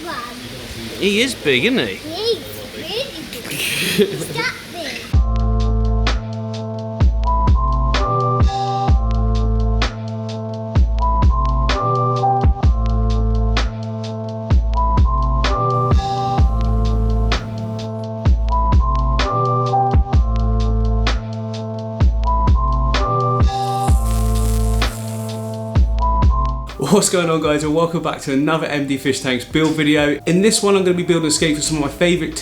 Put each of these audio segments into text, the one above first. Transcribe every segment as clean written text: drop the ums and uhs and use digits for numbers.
one. He is big, isn't he? He's really big. He's that big. What's going on, guys, and welcome back to another MD Fish Tanks build video. In this one I'm going to be building a skate for some of my favourite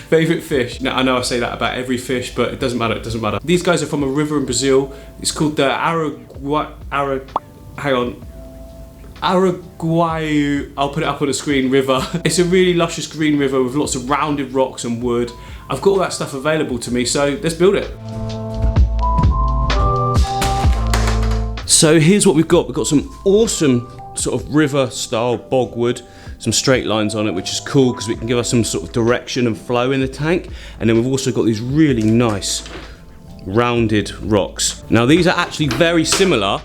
favourite fish. Now I know I say that about every fish, but it doesn't matter, it doesn't matter. These guys are from a river in Brazil. It's called the Araguaia, I'll put it up on the screen, river. It's a really luscious green river with lots of rounded rocks and wood. I've got all that stuff available to me, so let's build it. So here's what we've got. We've got some awesome sort of river style bogwood, some straight lines on it, which is cool because we can give us some sort of direction and flow in the tank. And then we've also got these really nice rounded rocks. Now these are actually very similar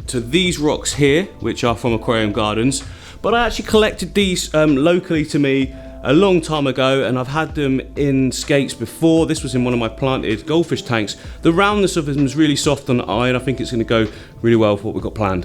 to these rocks here, which are from Aquarium Gardens, but I actually collected these locally to me a long time ago, and I've had them in skates before. This was in one of my planted goldfish tanks. The roundness of them is really soft on the eye, and I think it's going to go really well for what we've got planned.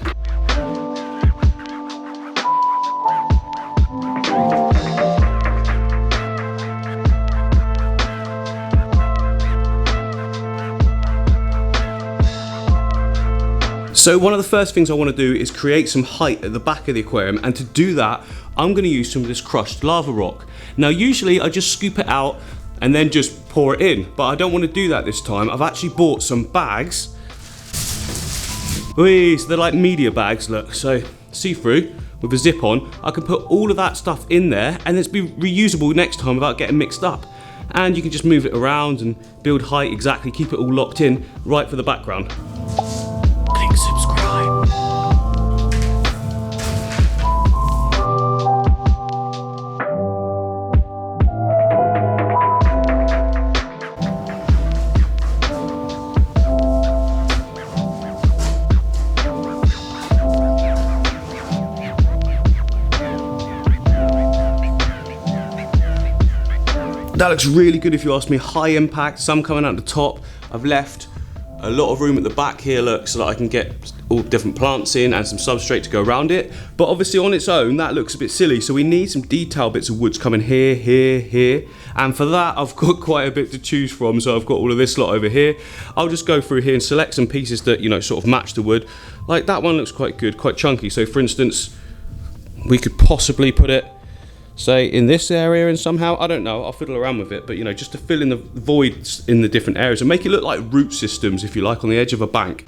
So one of the first things I want to do is create some height at the back of the aquarium, and to do that I'm going to use some of this crushed lava rock. Now usually I just scoop it out and then just pour it in, but I don't want to do that this time. I've actually bought some bags. Whee, so they're like media bags, look, so see-through with a zip on. I can put all of that stuff in there and it's be reusable next time without getting mixed up. And you can just move it around and build height exactly, keep it all locked in right for the background. Click subscribe. That looks really good if you ask me. High impact, some coming out the top. I've left a lot of room at the back here, look, so that I can get all different plants in and some substrate to go around it. But obviously on its own, that looks a bit silly, so we need some detail bits of woods coming here, here, here. And for that, I've got quite a bit to choose from, so I've got all of this lot over here. I'll just go through here and select some pieces that, you know, sort of match the wood. Like that one looks quite good, quite chunky. So for instance, we could possibly put it, say, in this area, and somehow, I don't know, I'll fiddle around with it, but you know, just to fill in the voids in the different areas and make it look like root systems, if you like, on the edge of a bank.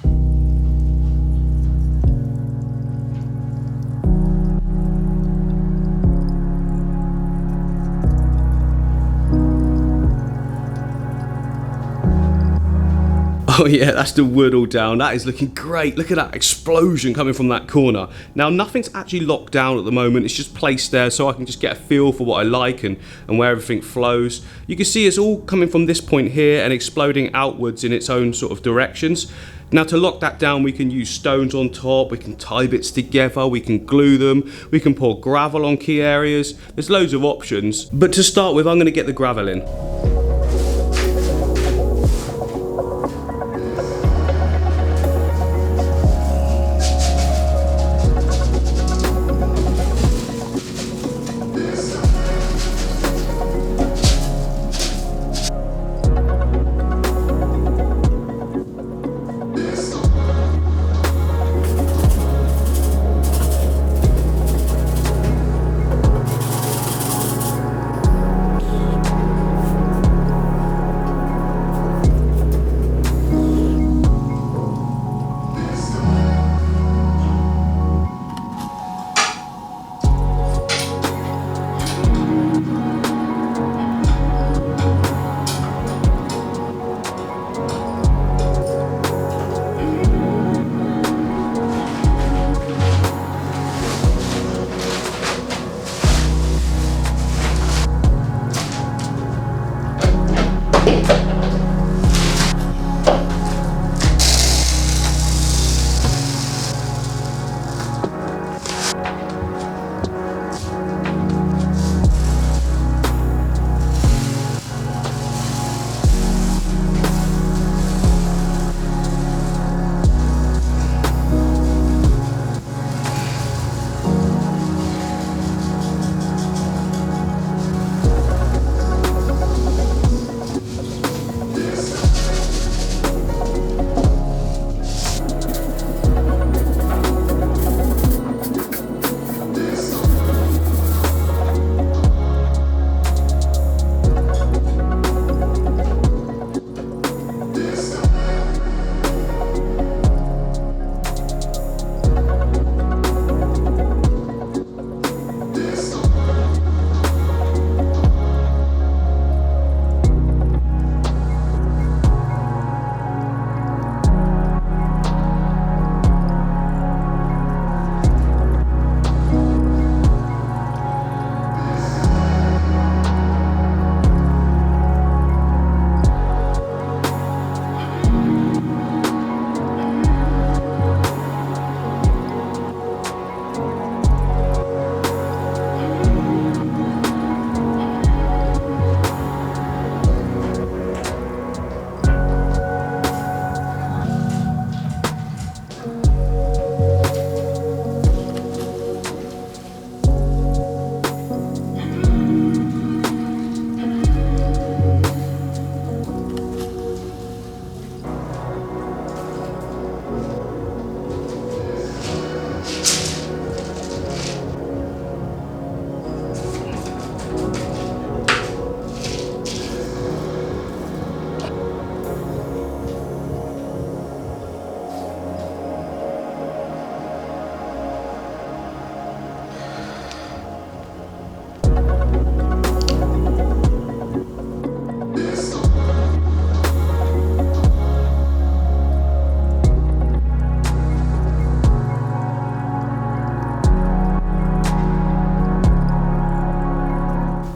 Oh yeah, that's the wood all down. That is looking great. Look at that explosion coming from that corner. Now nothing's actually locked down at the moment. It's just placed there so I can just get a feel for what I like and where everything flows. You can see it's all coming from this point here and exploding outwards in its own sort of directions. Now to lock that down, we can use stones on top, we can tie bits together, we can glue them, we can pour gravel on key areas. There's loads of options. But to start with, I'm going to get the gravel in.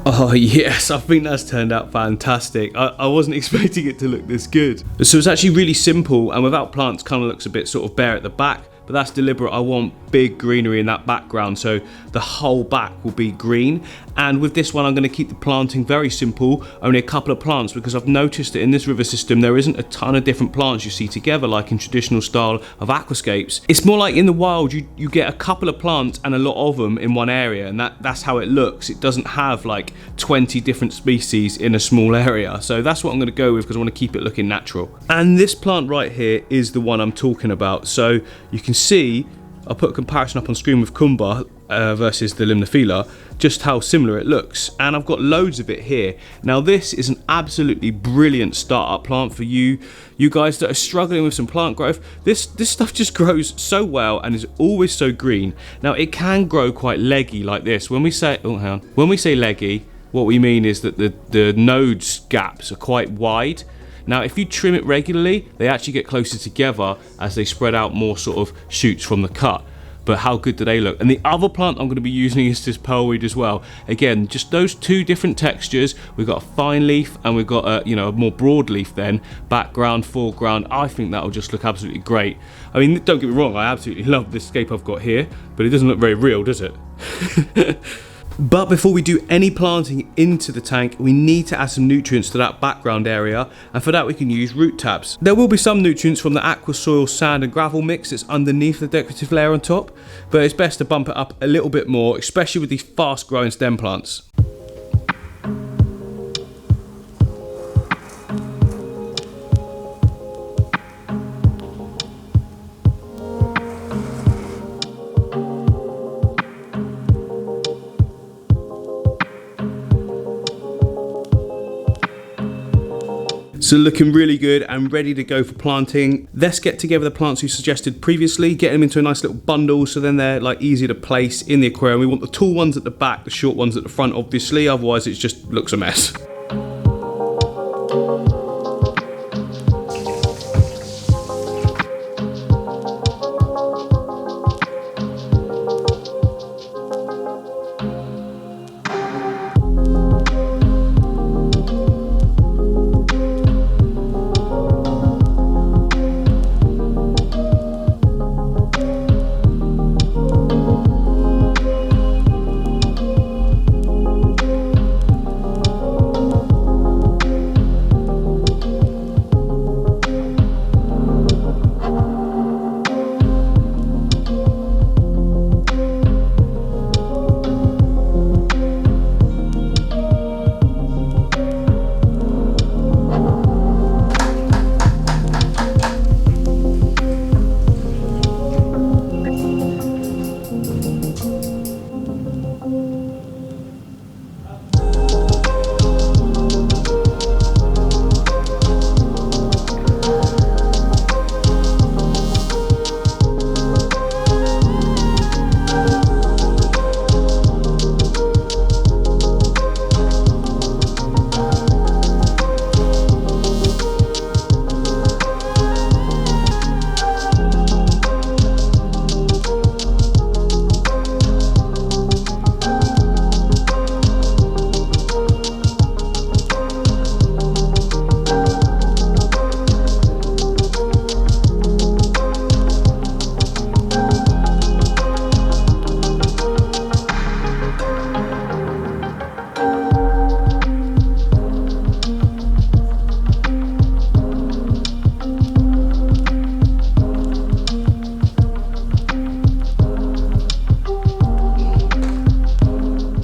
Oh yes, I think that's turned out fantastic. I wasn't expecting it to look this good. So it's actually really simple, and without plants kind of looks a bit sort of bare at the back, but that's deliberate. I want big greenery in that background, so the whole back will be green. And with this one, I'm going to keep the planting very simple, only a couple of plants, because I've noticed that in this river system there isn't a ton of different plants you see together like in traditional style of aquascapes. It's more like in the wild you get a couple of plants and a lot of them in one area, and that's how it looks. It doesn't have like 20 different species in a small area, so that's what I'm going to go with because I want to keep it looking natural. And this plant right here is the one I'm talking about. So you can see, I'll put a comparison up on screen with Kumba versus the Limnophila, just how similar it looks. And I've got loads of it here. Now this is an absolutely brilliant startup plant for you guys that are struggling with some plant growth. This stuff just grows so well and is always so green. Now it can grow quite leggy like this. When we say, when we say leggy, what we mean is that the nodes gaps are quite wide. Now if you trim it regularly, they actually get closer together as they spread out more sort of shoots from the cut. But how good do they look? And the other plant I'm going to be using is this pearlweed as well. Again, just those two different textures. We've got a fine leaf and we've got a, a more broad leaf then. Background, foreground. I think that'll just look absolutely great. I mean, don't get me wrong, I absolutely love this scape I've got here, but it doesn't look very real, does it? But before we do any planting into the tank, we need to add some nutrients to that background area, and for that we can use root tabs. There will be some nutrients from the aqua soil, sand and gravel mix that's underneath the decorative layer on top, but it's best to bump it up a little bit more, especially with these fast growing stem plants. So looking really good and ready to go for planting. Let's get together the plants you suggested previously, get them into a nice little bundle so then they're like easier to place in the aquarium. We want the tall ones at the back, the short ones at the front obviously, otherwise it just looks a mess.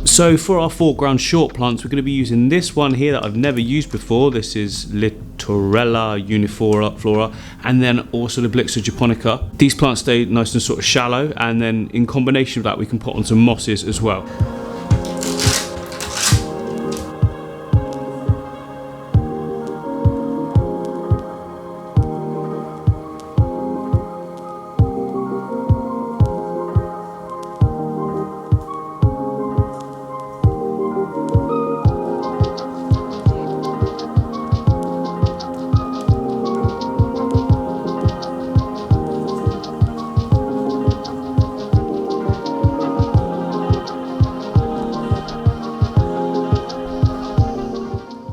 So for our foreground short plants, we're going to be using this one here that I've never used before. This is Littorella uniflora, and then also the Blixa japonica. These plants stay nice and sort of shallow, and then in combination with that we can put on some mosses as well.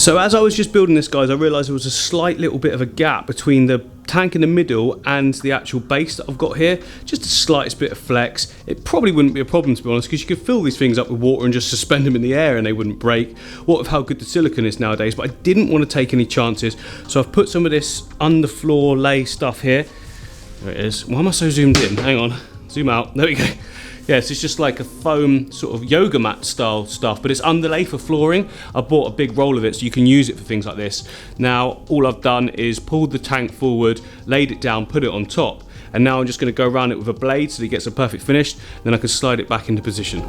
So as I was just building this, guys, I realised there was a slight little bit of a gap between the tank in the middle and the actual base that I've got here. Just the slightest bit of flex. It probably wouldn't be a problem, to be honest, because you could fill these things up with water and just suspend them in the air and they wouldn't break. What with how good the silicone is nowadays, but I didn't want to take any chances, so I've put some of this underfloor lay stuff here. There it is. Why am I so zoomed in? Hang on. Zoom out. There we go. Yes, it's just like a foam sort of yoga mat style stuff, but it's underlay for flooring. I bought a big roll of it so you can use it for things like this. Now, all I've done is pulled the tank forward, laid it down, put it on top, and now I'm just going to go around it with a blade so that it gets a perfect finish, then I can slide it back into position.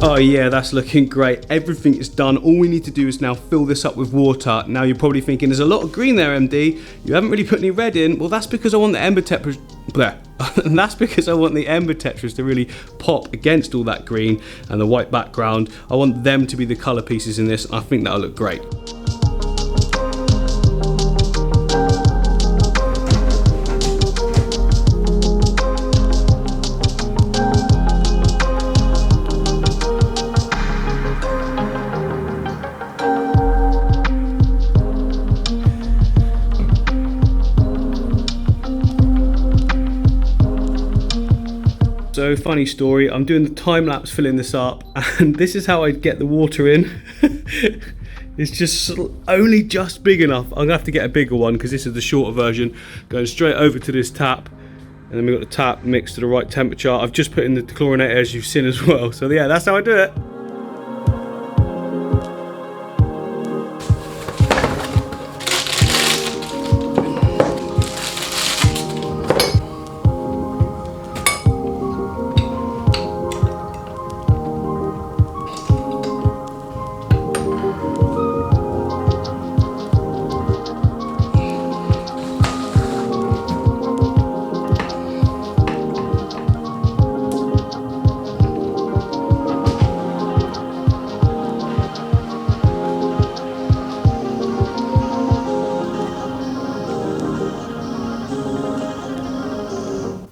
Oh yeah, that's looking great. Everything is done. All we need to do is now fill this up with water. Now you're probably thinking, there's a lot of green there, MD. You haven't really put any red in. Well, that's because I want the Ember Tetras... And that's because I want the Ember Tetras to really pop against all that green and the white background. I want them to be the colour pieces in this. I think that'll look great. So funny story, I'm doing the time lapse filling this up and this is how I get the water in. It's just only just big enough. I'm gonna have to get a bigger one because this is the shorter version. Going straight over to this tap, and then we've got the tap mixed to the right temperature. I've just put in the chlorinator, as you've seen as well. So yeah, that's how I do it.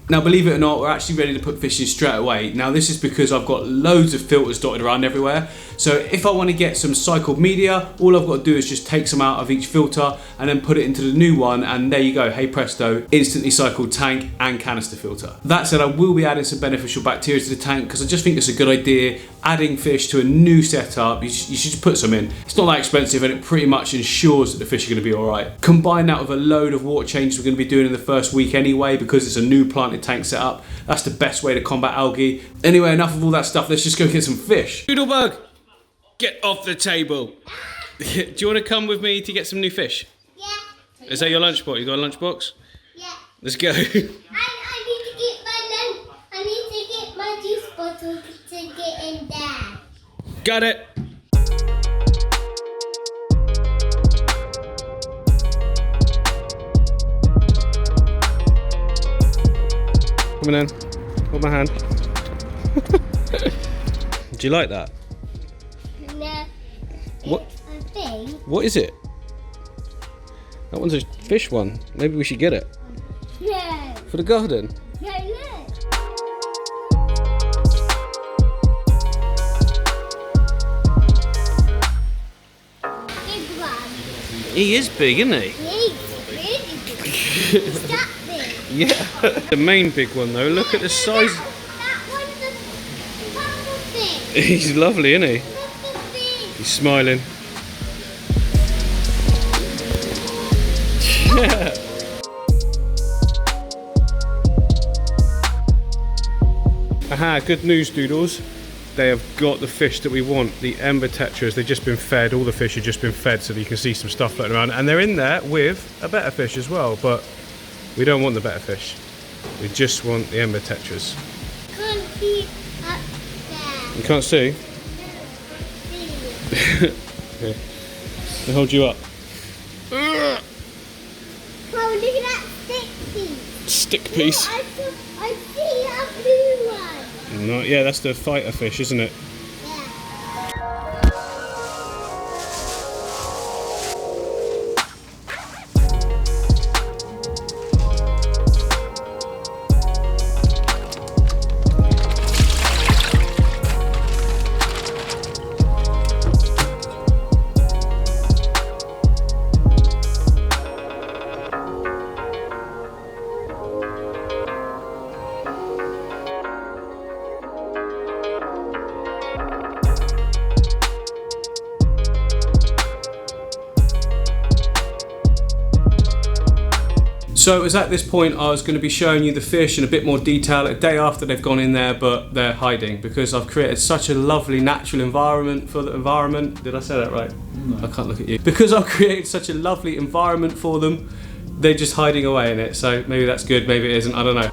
Now, believe it or not, we're actually ready to put fish in straight away. Now, this is because I've got loads of filters dotted around everywhere. So if I want to get some cycled media, all I've got to do is just take some out of each filter and then put it into the new one, and there you go, hey presto, instantly cycled tank and canister filter. That said, I will be adding some beneficial bacteria to the tank because I just think it's a good idea. Adding fish to a new setup, you should just put some in. It's not that expensive and it pretty much ensures that the fish are going to be alright. Combine that with a load of water changes we're going to be doing in the first week anyway, because it's a new planted tank setup. That's the best way to combat algae. Anyway, enough of all that stuff, let's just go get some fish. Doodlebug, get off the table. Do you want to come with me to get some new fish? Yeah. Is that your lunchbox? You got a lunchbox? Yeah. Let's go. I need to get my lunch. I need to get my juice bottle to get in there. Got it. Come on in. Hold my hand. Do you like that? No. What? It's a thing. What is it? That one's a fish one. Maybe we should get it. No. For the garden. No, look. Big one. He is big, isn't he? He's really big. He's that big. Yeah. The main big one though. Look at the size. That one's a purple fish. He's lovely, isn't he? Look at the fish. He's smiling. Yeah. Aha, good news, Doodles. they have got the fish that we want. The Ember Tetras, they've just been fed. All the fish have just been fed, so that you can see some stuff floating around. And they're in there with a better fish as well, but we don't want the better fish. We just want the Ember Tetras. Can't see up there. You can't see? Okay. I'll hold you up. Oh, look at that stick piece. Stick piece. Oh, I see a blue one. No, yeah, that's the fighter fish, isn't it? So it was at this point I was going to be showing you the fish in a bit more detail a day after they've gone in there, but they're hiding because I've created such a lovely natural environment for the environment. Did I say that right? No. I can't look at you. Because I've created such a lovely environment for them, they're just hiding away in it. So maybe that's good, maybe it isn't, I don't know.